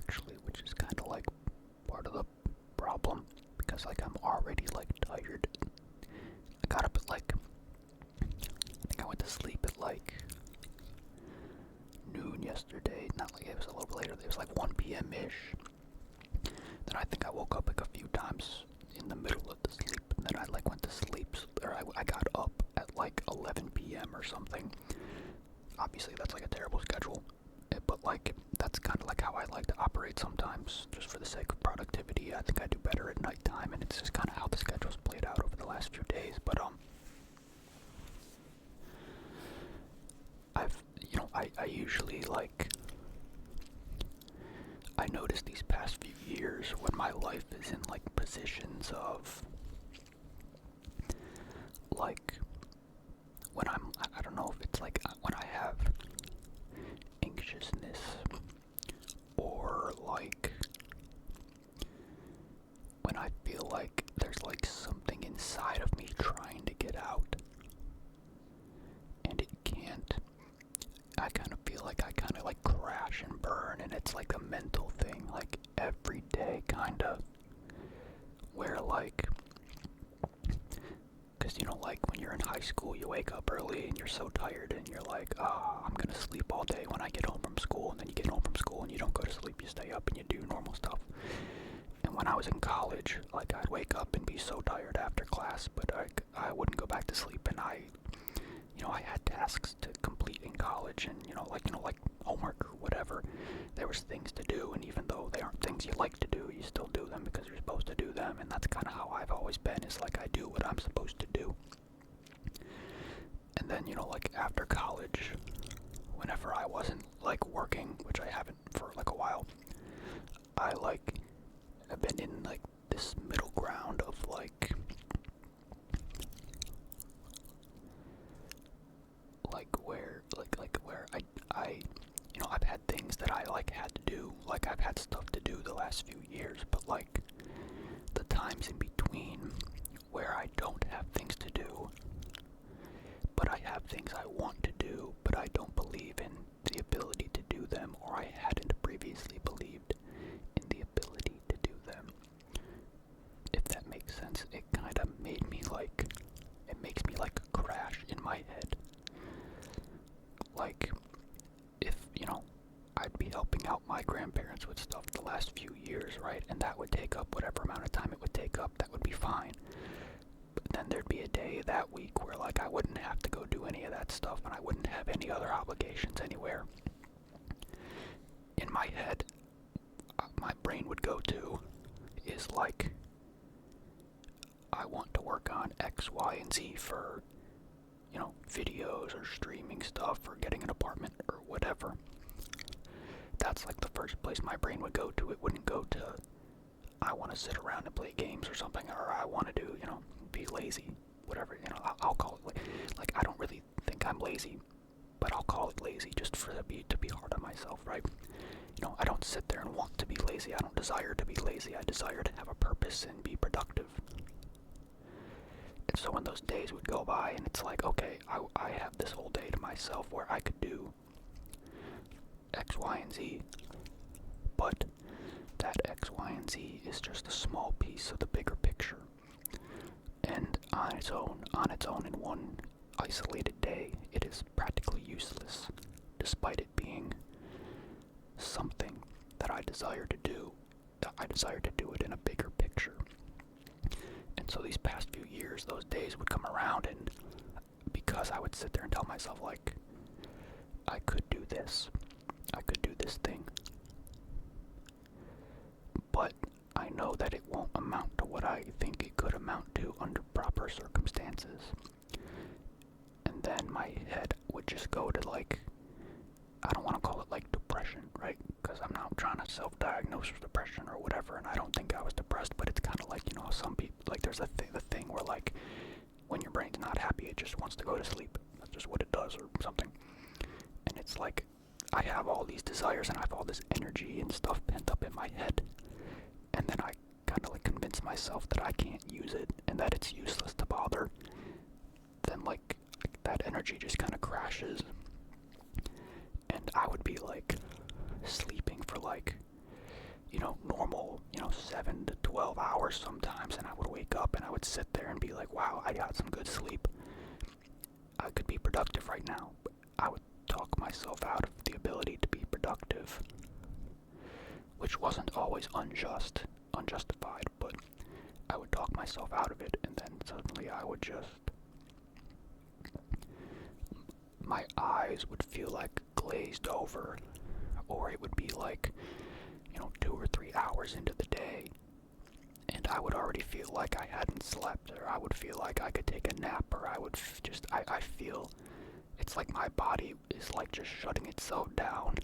actually, which is kind of like part of the problem because like I'm already like tired. I got up at like, I think I went to sleep at like noon yesterday. Not like it was a little later. It was like 1 p.m. ish. Then I think I woke up like a few times in the middle of the sleep, and then I like went to sleep, or I got up at like 11 p.m. or something. Obviously, that's like a terrible schedule, but like that's kind of like how I like to operate sometimes, just for the sake of productivity. I think I do better at nighttime, and it's just kind of how the schedule's played out over the last few days. But I usually like. I noticed these past few years when my life is in like positions of like when I don't know if it's like when I have anxiousness or like when I feel like there's like something inside of me trying to get out and it can't. I kind of feel like I kind of like crash and burn, and it's like a mental thing, like every day kind of, where like, because you know, like when you're in high school, you wake up early and you're so tired and you're like, I'm gonna sleep all day when I get home from school, and then you get home from school and you don't go to sleep, you stay up and you do normal stuff. And when I was in college, like I'd wake up and be so tired after class, but I wouldn't go back to sleep, and I had tasks to complete in college, and like homework or whatever. There was things to do, and even though they aren't things you like to do, you still do them because you're supposed to do them, and that's kind of how I've always been, is like I do what I'm supposed to do. And then, like after college, whenever I wasn't like working, which I haven't for like a while, I like have been in like this middle ground of where I I've had things that I like had to do, like I've had stuff to do the last few years, but like the times in between where I don't have things to do, but I have things I want to do, but I don't believe in the ability to do them, or I hadn't previously believed in the ability to do them. If that makes sense, it kind of makes me like crash in my head. Like, if, I'd be helping out my grandparents with stuff the last few years, right? And that would take up whatever amount of time it would take up, that would be fine. But then there'd be a day that week where, like, I wouldn't have to go do any of that stuff, and I wouldn't have any other obligations anywhere. In my head, my brain would go to is like, I want to work on X, Y, and Z for, videos or streaming stuff or getting an apartment or whatever. That's like the first place my brain would go to. It wouldn't go to, I want to sit around and play games or something, or I want to do, be lazy, whatever, I'll call it like I don't really think I'm lazy, but I'll call it lazy just to be hard on myself, right? I don't sit there and want to be lazy. I don't desire to be lazy. I desire to have a purpose and be productive. And so when those days would go by and it's like, okay, I have this whole day to myself where I could do X, Y, and Z, but that X, Y, and Z is just a small piece of the bigger picture. And on its own in one isolated day, it is practically useless, despite it being something that I desire to do. I desire to do it in a bigger picture. And so these past few years, those days would come around, and because I would sit there and tell myself, like, I could do this thing, but I know that it won't amount to what I think it could amount to under proper circumstances. And then my head would just go to, like, I don't want to call it like depression, right? Because I'm not trying to self-diagnose with depression or whatever, and I don't think I was depressed, but it's kind of like, some people, like, there's the thing where, like, when your brain's not happy, it just wants to go to sleep. That's just what it does, or something. And it's like, I have all these desires and I have all this energy and stuff pent up in my head, and then I kind of like convince myself that I can't use it and that it's useless to bother. Then like that energy just kind of crashes, and I would be like sleeping for like hours sometimes, and I would wake up and I would sit there and be like, wow, I got some good sleep. I could be productive right now. I would talk myself out of the ability to be productive, which wasn't always unjustified, but I would talk myself out of it, and then suddenly I would just, my eyes would feel like glazed over, or it would be like, 2 or 3 hours into the day, and I would already feel like I hadn't slept, or I would feel like I could take a nap, or I would I feel it's like my body is like just shutting itself down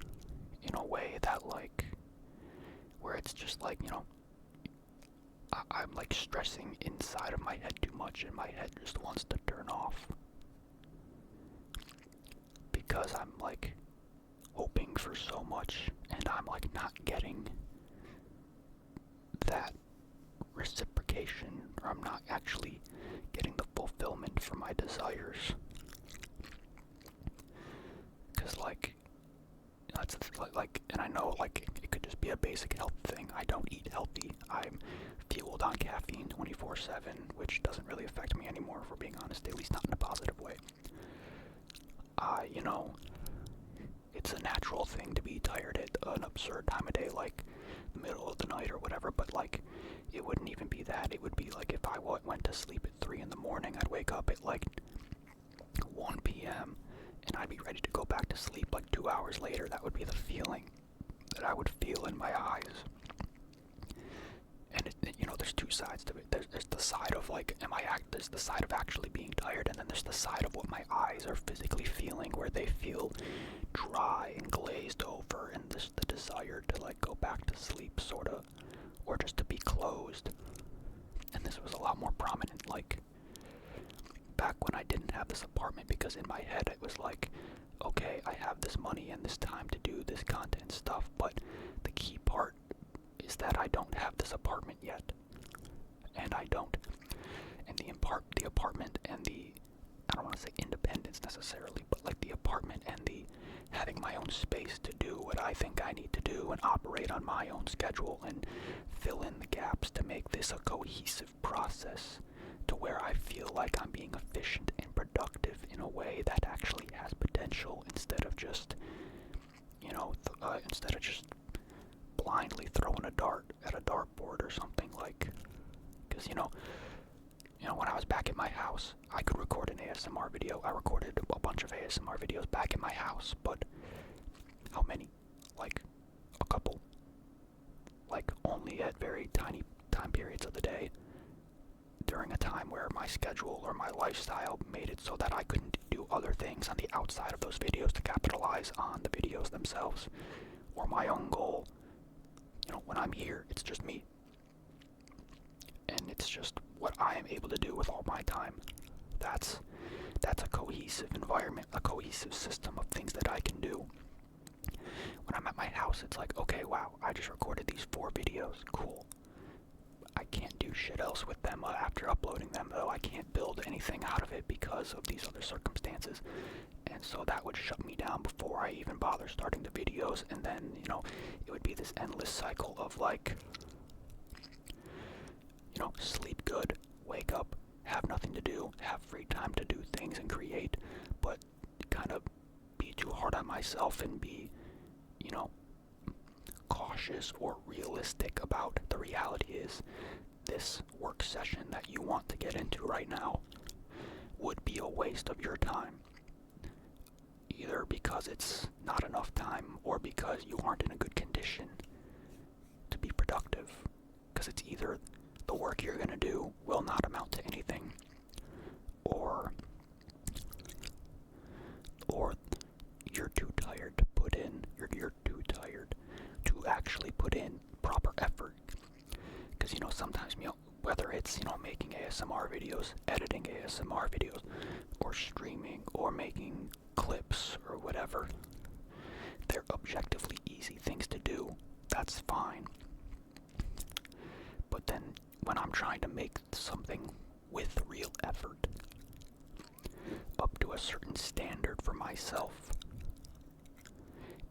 in a way that like, where it's just like, I'm like stressing inside of my head too much, and my head just wants to turn off. Because I'm like hoping for so much, and I'm like not getting that reciprocation, or I'm not actually getting the fulfillment for my desires. Because like, that's like, and I know like it could just be a basic health thing. I don't eat healthy. I'm fueled on caffeine 24/7, which doesn't really affect me anymore, if we're being honest, at least not in a positive way. It's a natural thing to be tired at an absurd time of day, like the middle of the night or whatever, but like, it wouldn't even be that. It would be like if I went to sleep at 3 in the morning, I'd wake up at like 1 p.m. and I'd be ready to go back to sleep like 2 hours later. That would be the feeling that I would feel in my eyes. And there's two sides to it. There's the side of like, there's the side of actually being tired, and then there's the side of what my eyes are physically feeling, where they feel dry and glazed over, and the desire to like go back to sleep, sort of, or just to be closed. And this was a lot more prominent like back when I didn't have this apartment, because in my head it was like, okay, I have this money and this time to do this content stuff, but the key part is that I don't have this apartment yet, and I don't, and the apartment and the, I don't want to say independence necessarily, but like the apartment and the having my own space to do what I think I need to do and operate on my own schedule and fill in the gaps to make this a cohesive process to where I feel like I'm being efficient and productive in a way that actually has potential, instead of just, blindly throwing a dart at a dartboard or something, like, because, when I was back at my house, I could record an ASMR video. I recorded a bunch of ASMR videos back in my house, but how many? Like, a couple. Like, only at very tiny time periods of the day, during a time where my schedule or my lifestyle made it so that I couldn't do other things on the outside of those videos to capitalize on the videos themselves, or my own goal. When I'm here, it's just me. And it's just what I am able to do with all my time. That's a cohesive environment, a cohesive system of things that I can do. When I'm at my house, it's like, okay, wow, I just recorded these 4 videos, cool. I can't do shit else with them after uploading them, though. I can't build anything out of it because of these other circumstances. And so that would shut me down before I even bother starting the videos, and then, it would be this endless cycle of like, sleep good, wake up, have nothing to do, have free time to do things and create, but kind of be too hard on myself and be, cautious or realistic about the reality is this work session that you want to get into right now would be a waste of your time. Either because it's not enough time, or because you aren't in a good condition to be productive. Because it's either the work you're going to do will not amount to anything, or you're too tired to put in, you're too tired to actually put in proper effort. Because, sometimes, whether it's, making ASMR videos, editing ASMR videos, or streaming, or making clips, or whatever, they're objectively easy things to do. That's fine. But then, when I'm trying to make something with real effort, up to a certain standard for myself,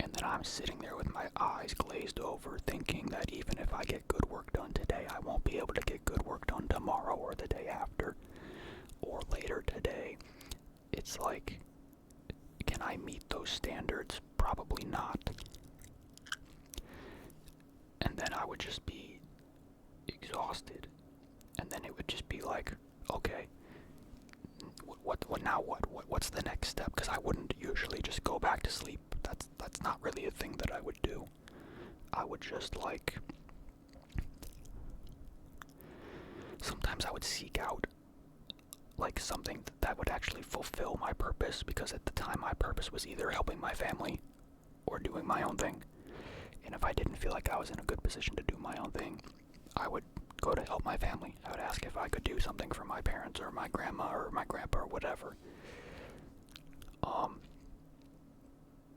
and then I'm sitting there with my eyes glazed over, thinking that even if I get good work done today, I won't be able to get good tomorrow or the day after or later today. It's like, can I meet those standards? Probably not. And then I would just be exhausted. And then it would just be like, okay, what now? What's the next step? Because I wouldn't usually just go back to sleep. That's not really a thing that I would do. I would just like, sometimes I would seek out like something that would actually fulfill my purpose, because at the time my purpose was either helping my family or doing my own thing. And if I didn't feel like I was in a good position to do my own thing, I would go to help my family. I would ask if I could do something for my parents or my grandma or my grandpa or whatever.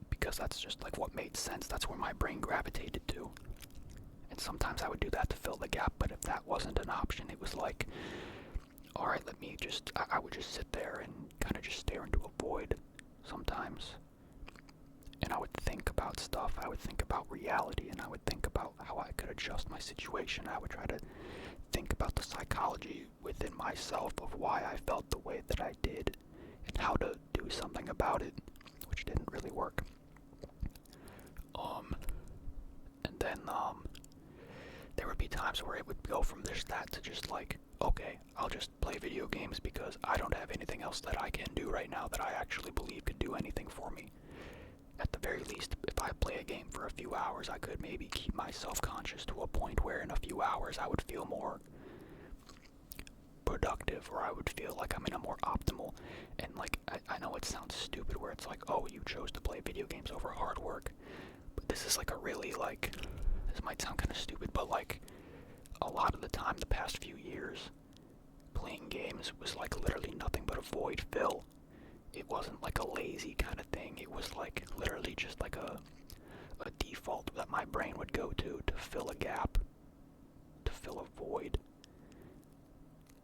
Because that's just like what made sense. That's where my brain gravitated to. And sometimes I would do that to fill the gap, but if that wasn't an option, it was like, alright, I would just sit there and kind of just stare into a void sometimes. And I would think about stuff. I would think about reality, and I would think about how I could adjust my situation. I would try to think about the psychology within myself of why I felt the way that I did and how to do something about it, which didn't really work. And then there would be times where it would go from that to just like, okay, I'll just play video games because I don't have anything else that I can do right now that I actually believe could do anything for me. At the very least, if I play a game for a few hours, I could maybe keep myself conscious to a point where in a few hours I would feel more productive, or I would feel like I'm in a more optimal. And like, I know it sounds stupid where it's like, oh, you chose to play video games over hard work, but this is like a really like, this might sound kind of stupid, but like a lot of the time the past few years playing games was like literally nothing but a void fill. It wasn't like a lazy kind of thing. It was like literally just like a default that my brain would go to fill a gap, to fill a void.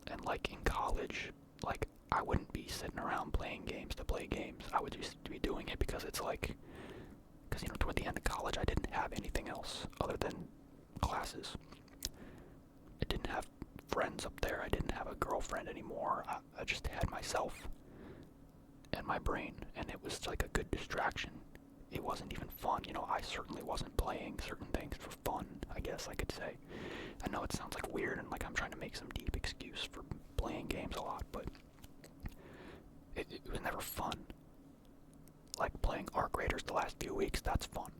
And like in college, like I wouldn't be sitting around playing games to play games. I would just be doing it because it's like, because toward the end of college I didn't have anything else other than classes. I didn't have friends up there. I didn't have a girlfriend anymore. I just had myself and my brain, and it was like a good distraction. It wasn't even fun. I certainly wasn't playing certain things for fun, I guess I could say. I know it sounds like weird and like I'm trying to make some deep excuse for playing games a lot, but it was never fun. Like playing Arc Raiders the last few weeks, that's fun.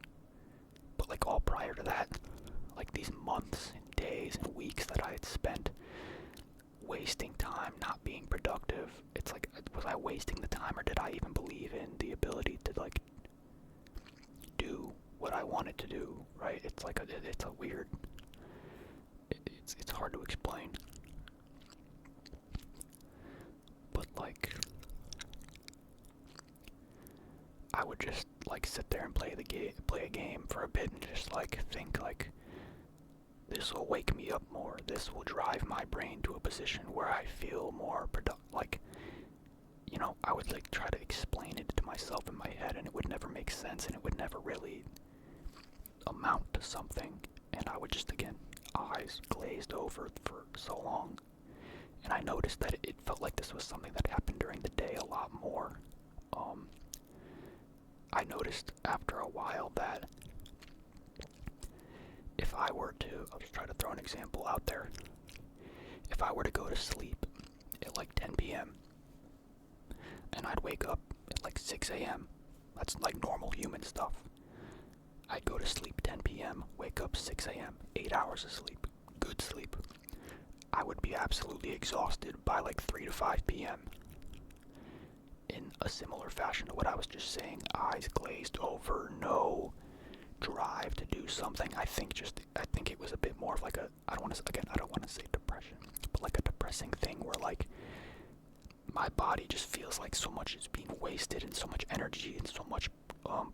But like all prior to that, like these months and days and weeks that I had spent wasting time, not being productive, it's like, was I wasting the time, or did I even believe in the ability to like do what I wanted to do, right? It's like it's a weird, it's hard to explain. But like, I would just like sit there and play a game for a bit and just like think like, this will wake me up more. This will drive my brain to a position where I feel more like, I would like try to explain it to myself in my head, and it would never make sense, and it would never really amount to something. And I would just, again, eyes glazed over for so long. And I noticed that it felt like this was something that happened during the day a lot more. I noticed after a while that if I were to, I'll just try to throw an example out there. If I were to go to sleep at like 10 p.m. and I'd wake up at like 6 a.m., that's like normal human stuff. I'd go to sleep 10 p.m., wake up 6 a.m., 8 hours of sleep, good sleep. I would be absolutely exhausted by like 3 to 5 p.m. In a similar fashion to what I was just saying, eyes glazed over, no drive to do something. I think it was a bit more of like I don't want to say depression, but like a depressing thing where like my body just feels like so much is being wasted and so much energy and so much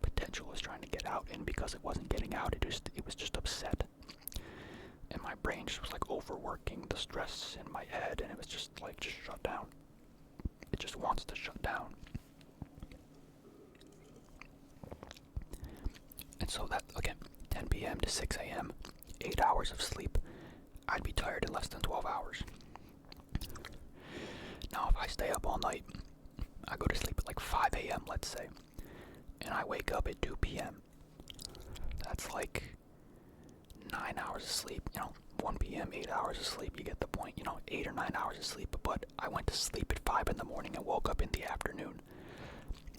potential is trying to get out, and because it wasn't getting out, it was just upset. And my brain just was like overworking the stress in my head, and it was just shut down. It just wants to shut down. And so that, again, 10 p.m. to 6 a.m., 8 hours of sleep, I'd be tired in less than 12 hours. Now, if I stay up all night, I go to sleep at like 5 a.m., let's say, and I wake up at 2 p.m. That's like 9 hours of sleep, 1 p.m., 8 hours of sleep, you get the point, 8 or 9 hours of sleep, but I went to sleep at 5 in the morning and woke up in the afternoon.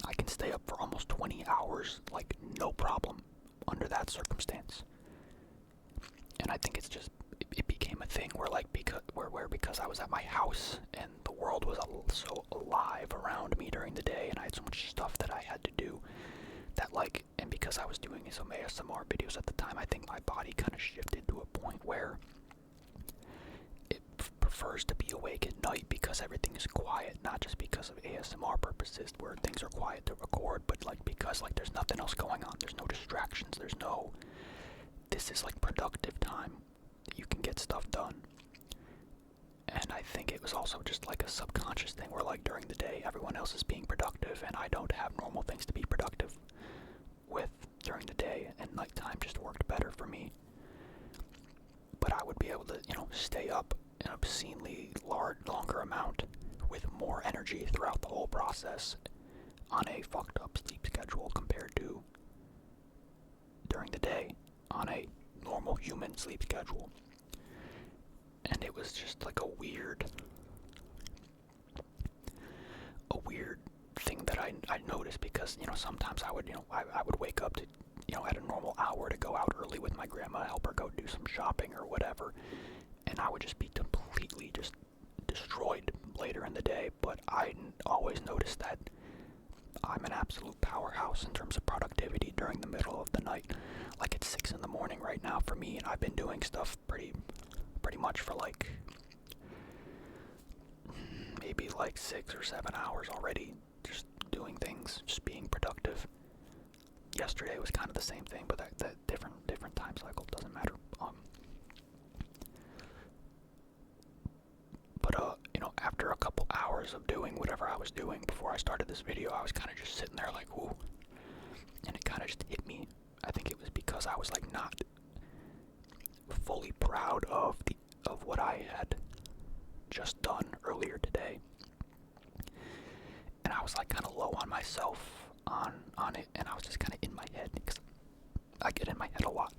I can stay up for almost 20 hours, like, no problem under that circumstance. And I think it's just, it became a thing where, like, because I was at my house and the world was so alive around me during the day and I had so much stuff that I had to do, that, like, and because I was doing some ASMR videos at the time, I think my body kind of shifted to a point where it prefers to be awake at night because everything is quiet, not just because of ASMR purposes where things are quiet to record, but like because like there's nothing else going on, there's no distractions, this is like productive time that you can get stuff done. And I think it was also just like a subconscious thing where like during the day everyone else is being productive and I don't have normal things to be productive with during the day, and nighttime just worked better for me. But I would be able to, stay up an obscenely longer amount with more energy throughout the whole process on a fucked up sleep schedule compared to during the day on a normal human sleep schedule. And it was just like a weird thing that I noticed because, sometimes I would, I would wake up to, at a normal hour to go out early with my grandma, help her go do some shopping or whatever, and I would just be completely just destroyed later in the day. But I always noticed that I'm an absolute powerhouse in terms of productivity during the middle of the night. Like it's 6 in the morning right now for me, and I've been doing stuff pretty much for like maybe like 6 or 7 hours already, just doing things, just being productive. Yesterday was kind of the same thing, but that different time cycle, doesn't matter. But after a couple hours of doing whatever I was doing before I started this video, I was kind of just sitting there like, whoo, and it kind of just hit me. I think it was because I was like not fully proud of what I had just done earlier today, and I was like kind of low on myself on it, and I was just kind of in my head because I get in my head a lot,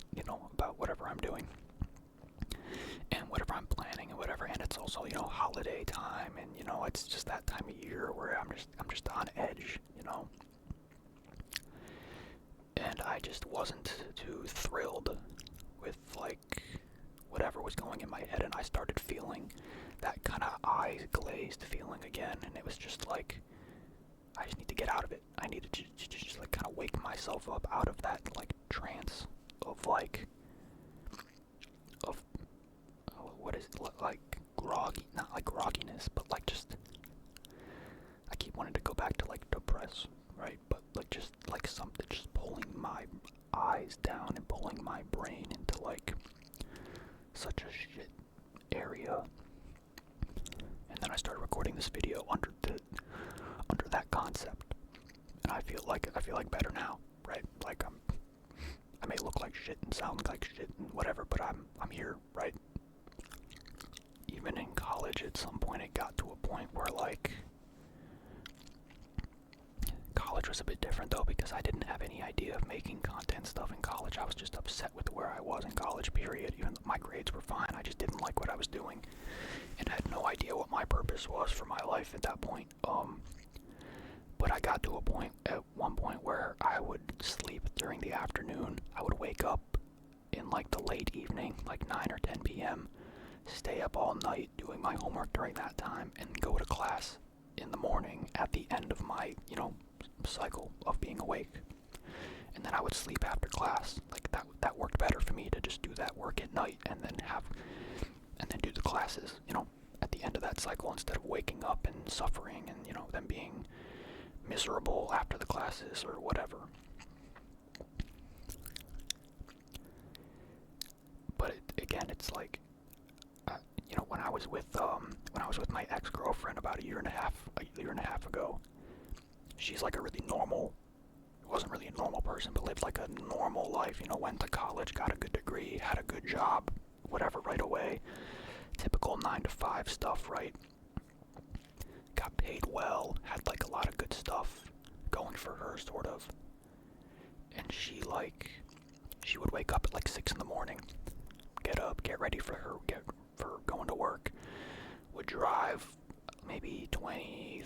about whatever I'm doing and whatever I'm planning and whatever. And it's also holiday time, and it's just that time of year where I'm just on edge, and I just wasn't too thrilled with like whatever was going in my head, and I started feeling that kind of eyes glazed feeling again, and it was just like I just need to get out of it. I needed to just like kind of wake myself up out of that like trance of like what is it, like groggy, not like grogginess, but like just I keep wanting to go back to like depressed, right? But like just like something just pulling my eyes down and pulling my brain into like such a shit area. And then I started recording this video under that concept, and I feel like better now, right? Like I may look like shit and sound like shit and whatever, but I'm here, right? Even in college, at some point, it got to a point where like college was a bit different though, because I didn't have any idea of making content stuff in college. I was just upset with where I was in college, period. Even though my grades were fine, I just didn't like what I was doing, and had no idea what my purpose was for my life at that point. But I got to a point, at one point, where I would sleep during the afternoon. I would wake up in like the late evening, like 9 or 10 p.m., stay up all night doing my homework during that time, and go to class in the morning at the end of my, cycle of being awake. And then I would sleep after class. Like that worked better for me to just do that work at night and then do the classes, at the end of that cycle, instead of waking up and suffering and, then being miserable after the classes or whatever. But again, it's like, when I was with my ex-girlfriend about a year and a half ago, she's like a really normal, wasn't really a normal person, but lived like a normal life, went to college, got a good degree, had a good job, whatever, right away. Typical 9 to 5 stuff, right? got paid well, had like a lot of good stuff going for her, sort of. And she would wake up at like 6 in the morning, get up, get ready for going to work, would drive maybe 20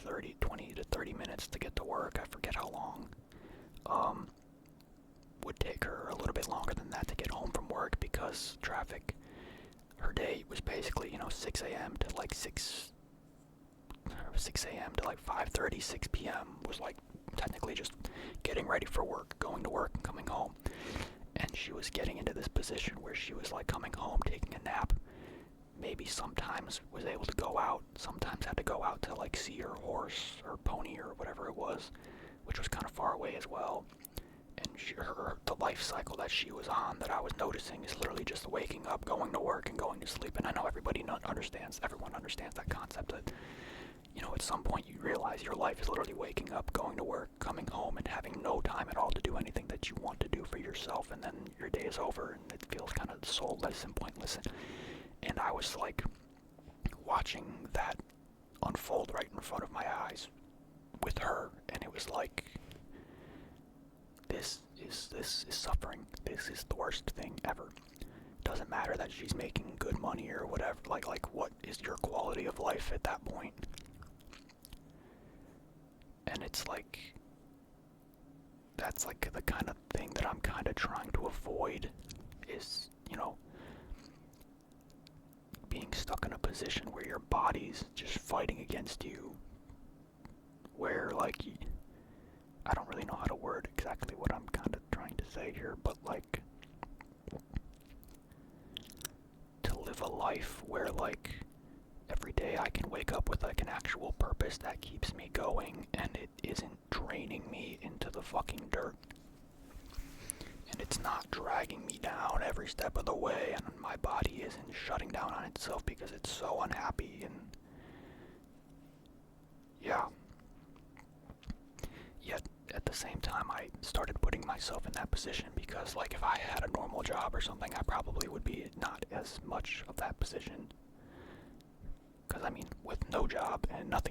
to 30 minutes to get to work, I forget how long. Would take her a little bit longer than that to get home from work because traffic. Her day was basically, 6 a.m. to like 6 a.m. to like 5:30, 6 p.m. was like technically just getting ready for work, going to work and coming home. And she was getting into this position where she was like coming home, taking a nap, maybe sometimes was able to go out, sometimes had to go out to like see her horse or pony or whatever it was, which was kind of far away as well. And the life cycle that she was on that I was noticing is literally just waking up, going to work, and going to sleep. And I know everyone understands that concept that, at some point you realize your life is literally waking up, going to work, coming home, and having no time at all to do anything that you want to do for yourself, and then your day is over, and it feels kind of soulless and pointless. And I was like watching that unfold right in front of my eyes with her, and it was like, this is suffering. This is the worst thing ever. Doesn't matter that she's making good money or whatever. Like what is your quality of life at that point? And it's like, that's like the kind of thing that I'm kind of trying to avoid is, being stuck in a position where your body's just fighting against you, where like, I don't really know how to word exactly what I'm kind of trying to say here, but like, to live a life where like, every day I can wake up with like an actual purpose that keeps me going, and it isn't draining me into the fucking dirt. And it's not dragging me down every step of the way, and my body isn't shutting down on itself because it's so unhappy, and yeah. Yet, at the same time, I started putting myself in that position because, like, if I had a normal job or something, I probably would be not as much of that position. Because, I mean, with no job and not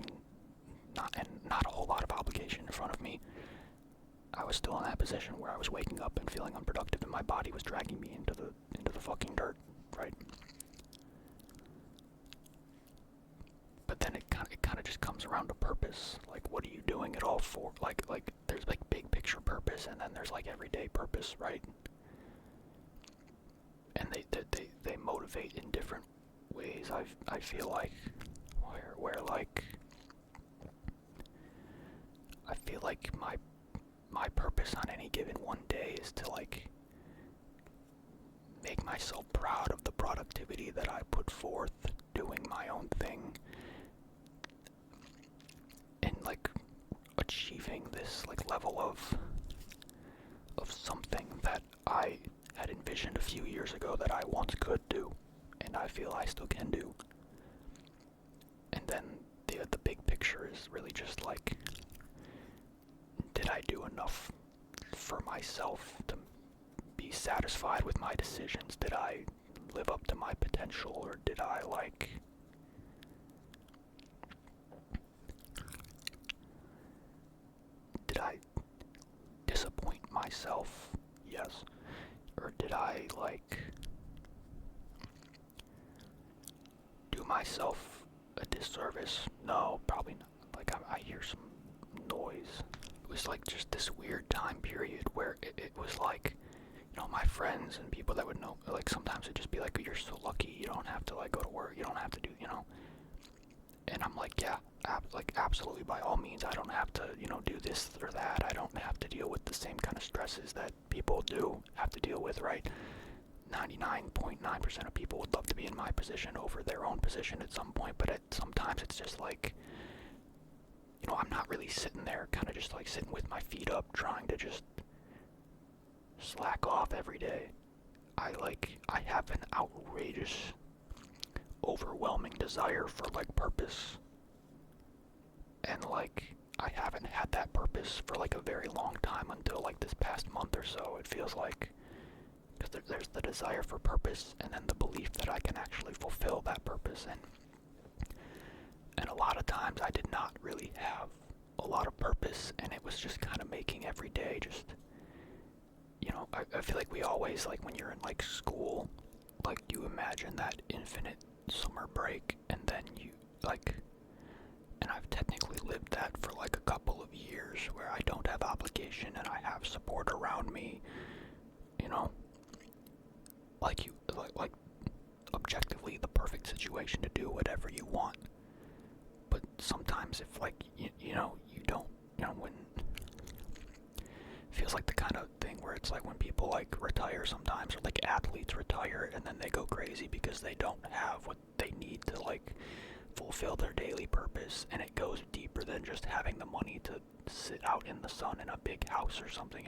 a whole lot of obligation in front of me, I was still in that position where I was waking up and feeling unproductive, and my body was dragging me into the fucking dirt, right? But then it kind of just comes around to purpose. Like, what are you doing it all for? Like there's like big picture purpose, and then there's like everyday purpose, right? And they motivate in different ways. I feel like where like I feel like my purpose on any given one day is to like make myself proud of the productivity that I put forth doing my own thing, and like achieving this like level of something that I had envisioned a few years ago that I once could do, and I feel I still can do. And then the big picture is really just like, did I do enough for myself to be satisfied with my decisions? Did I live up to my potential, or did I disappoint myself? Yes. Or did I do myself a disservice? No, probably not. Like, I hear some noise. It was like just this weird time period where it was like, my friends and people that would know, like, sometimes it'd just be like, you're so lucky, you don't have to like go to work, you don't have to do, and I'm like, yeah, absolutely, by all means, I don't have to, do this or that. I don't have to deal with the same kind of stresses that people do have to deal with, right? 99.9% of people would love to be in my position over their own position at some point, but sometimes it's just like, I'm not really sitting there kind of just like sitting with my feet up trying to just slack off every day. I have an outrageous, overwhelming desire for like purpose, and like I haven't had that purpose for like a very long time until like this past month or so. It feels like, because there's the desire for purpose and then the belief that I can actually fulfill that purpose, and And a lot of times I did not really have a lot of purpose, and it was just kind of making every day just, I feel like we always, like when you're in like school, like you imagine that infinite summer break, and then you like, and I've technically lived that for like a couple of years where I don't have obligation and I have support around me, you know, like objectively the perfect situation to do whatever you want. But sometimes if like you don't, when feels like the kind of thing where it's like when people like retire sometimes, or like athletes retire and then they go crazy because they don't have what they need to like fulfill their daily purpose, and it goes deeper than just having the money to sit out in the sun in a big house or something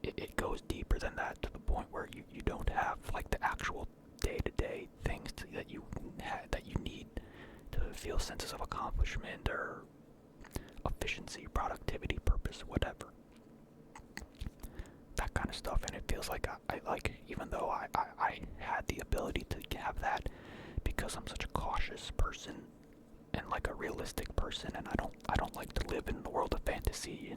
it goes deeper than that, to the point where you don't have like the actual day-to-day things that you need to feel senses of accomplishment or efficiency, productivity, purpose, whatever. That kind of stuff. And it feels like I like, even though I had the ability to have that because I'm such a cautious person and like a realistic person, and I don't like to live in the world of fantasy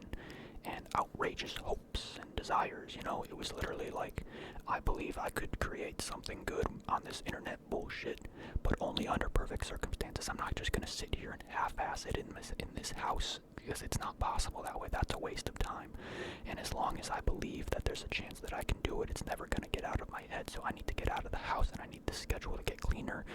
and outrageous hopes and desires, it was literally like, I believe I could create something good on this internet bullshit, but only under perfect circumstances. I'm not just gonna sit here and half-ass it in this house, because it's not possible that way. That's a waste of time. And as long as I believe that there's a chance that I can do it, it's never gonna get out of my head. So I need to get out of the house, and I need the schedule to get cleaner,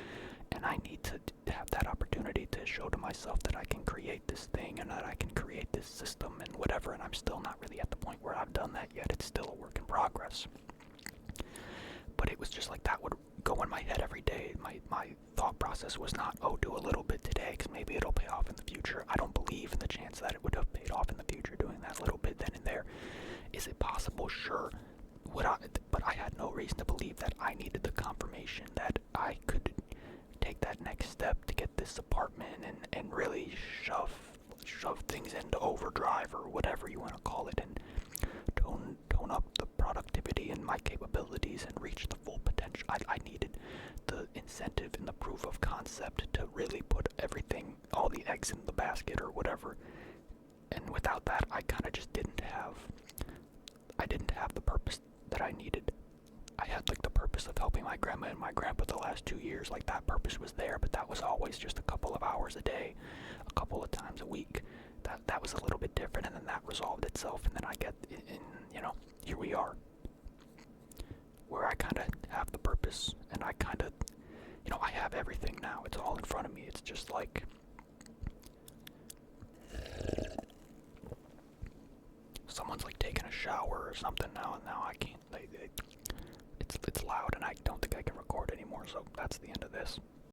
and I need to have that opportunity to show to myself that I can create this thing and that I can create this system and whatever. And I'm still not really at the point where I've done that yet. It's still a work in progress. But it was just like that would go in my head every day. My thought process was not, oh, do a little bit today because maybe it'll pay off in the future. I don't believe in the chance that it would have paid off in the future doing that little bit then and there. Is it possible? Sure. But I had no reason to believe that I needed the confirmation that I could take that next step to get this apartment and really shove things into overdrive, or whatever you want to call it, and tone up the productivity and my capabilities and reach the full potential. I needed the incentive and the proof of concept to really put everything, all the eggs in the basket or whatever. And without that, I kind of just didn't have the purpose that I needed. I had like the purpose of helping my grandma and my grandpa the last 2 years. Like that purpose was there, but that was always just a couple of hours a day, a couple of times a week. That was a little bit different, and then that resolved itself, and then I get in, here we are, where I kind of have the purpose, and I kind of, I have everything now. It's all in front of me. It's just like, someone's like taking a shower or something now, and now I can't. It's loud, and I don't think I can record anymore. So that's the end of this.